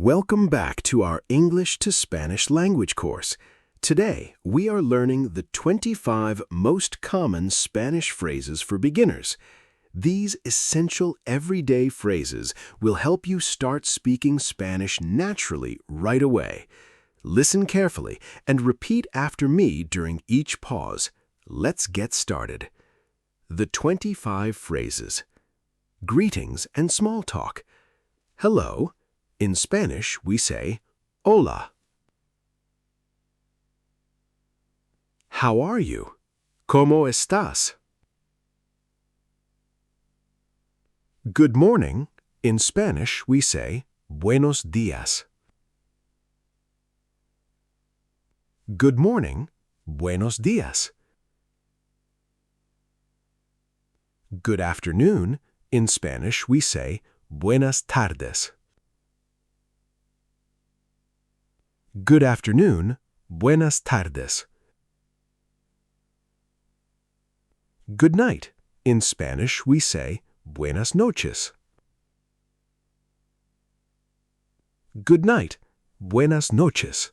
Welcome back to our English to Spanish language course. Today, we are learning the 25 most common Spanish phrases for beginners. These essential everyday phrases will help you start speaking Spanish naturally right away. Listen carefully and repeat after me during each pause. Let's get started. The 25 phrases. Greetings and small talk. Hello. In Spanish, we say, hola. How are you? ¿Cómo estás? Good morning. In Spanish, we say, buenos días. Good morning. Buenos días. Good afternoon. In Spanish, we say, buenas tardes. Good afternoon. Buenas tardes. Good night. In Spanish, we say, buenas noches. Good night. Buenas noches.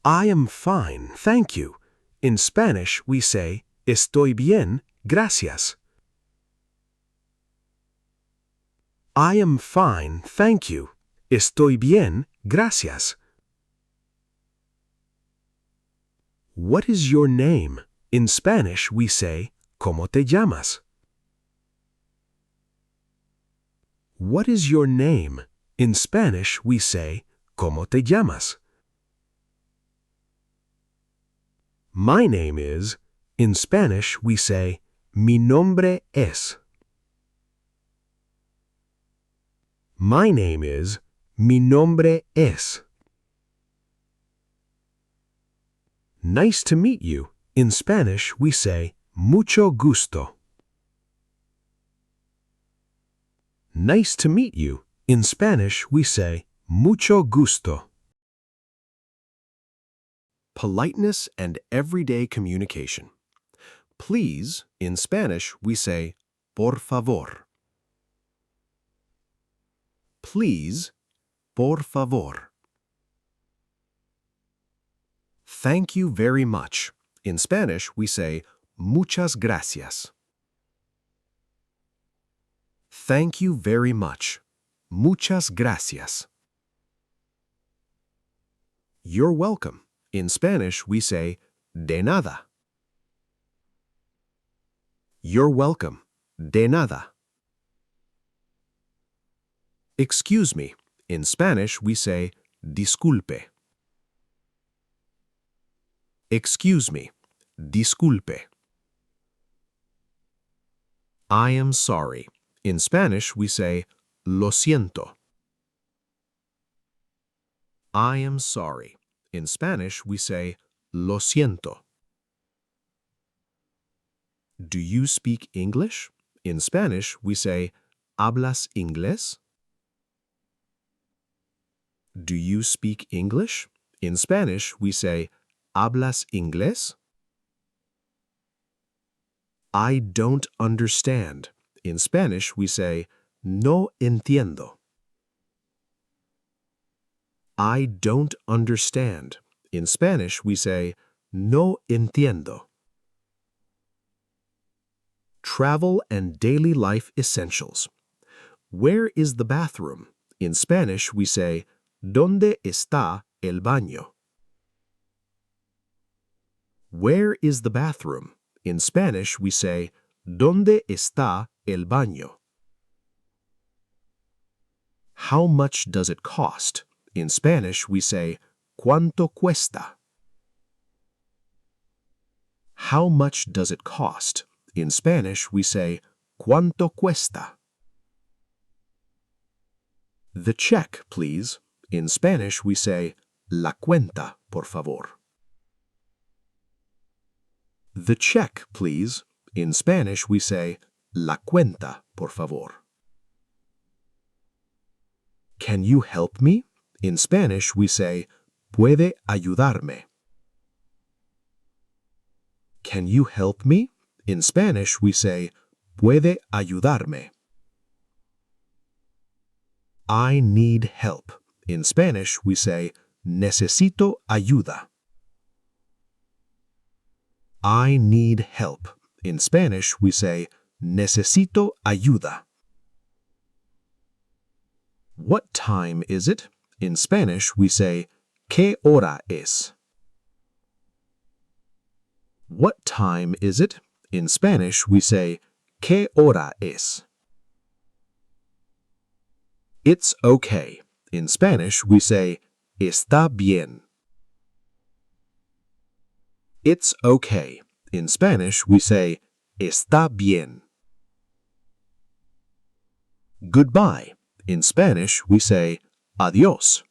I am fine, thank you. In Spanish, we say, estoy bien, gracias. I am fine, thank you. Estoy bien, gracias. What is your name? In Spanish, we say, ¿Cómo te llamas? What is your name? In Spanish, we say, ¿Cómo te llamas? My name is. In Spanish, we say, mi nombre es. My name is. Mi nombre es. Nice to meet you. In Spanish, we say, mucho gusto. Nice to meet you. In Spanish, we say, mucho gusto. Politeness and everyday communication. Please, in Spanish, we say, por favor. Please, por favor. Thank you very much. In Spanish, we say, muchas gracias. Thank you very much. Muchas gracias. You're welcome. In Spanish, we say, de nada. You're welcome. De nada. Excuse me. In Spanish, we say, disculpe. Excuse me. Disculpe. I am sorry. In Spanish, we say, lo siento. I am sorry. In Spanish, we say, lo siento. Do you speak English? In Spanish, we say, ¿hablas inglés? Do you speak English? In Spanish, we say, ¿hablas inglés? I don't understand. In Spanish, we say, no entiendo. I don't understand. In Spanish, we say, no entiendo. Travel and daily life essentials. Where is the bathroom? In Spanish, we say, ¿dónde está el baño? Where is the bathroom? In Spanish, we say, ¿dónde está el baño? How much does it cost? In Spanish, we say, ¿cuánto cuesta? How much does it cost? In Spanish, we say, ¿cuánto cuesta? The check, please. In Spanish, we say, la cuenta, por favor. The check, please. In Spanish, we say, la cuenta, por favor. Can you help me? In Spanish, we say, ¿puede ayudarme? Can you help me? In Spanish, we say, ¿puede ayudarme? I need help. In Spanish, we say, necesito ayuda. I need help. In Spanish, we say, necesito ayuda. What time is it? In Spanish, we say, ¿qué hora es? What time is it? In Spanish, we say, ¿qué hora es? It's okay. In Spanish, we say, está bien. It's okay. In Spanish, we say, está bien. Goodbye. In Spanish, we say, adiós.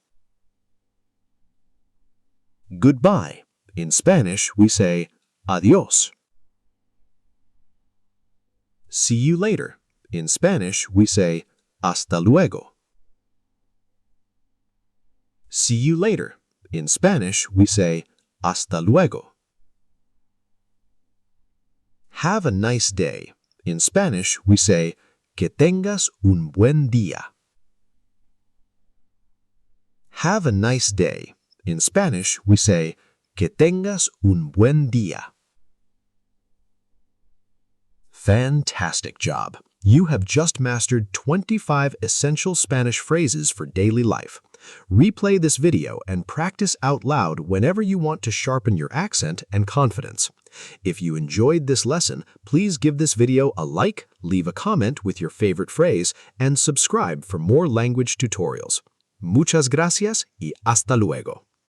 Goodbye. In Spanish, we say, adiós. See you later. In Spanish, we say, hasta luego. See you later. In Spanish, we say, hasta luego. Have a nice day. In Spanish, we say, que tengas un buen día. Have a nice day. In Spanish, we say, que tengas un buen día. Fantastic job! You have just mastered 25 essential Spanish phrases for daily life. Replay this video and practice out loud whenever you want to sharpen your accent and confidence. If you enjoyed this lesson, please give this video a like, leave a comment with your favorite phrase, and subscribe for more language tutorials. Muchas gracias y hasta luego.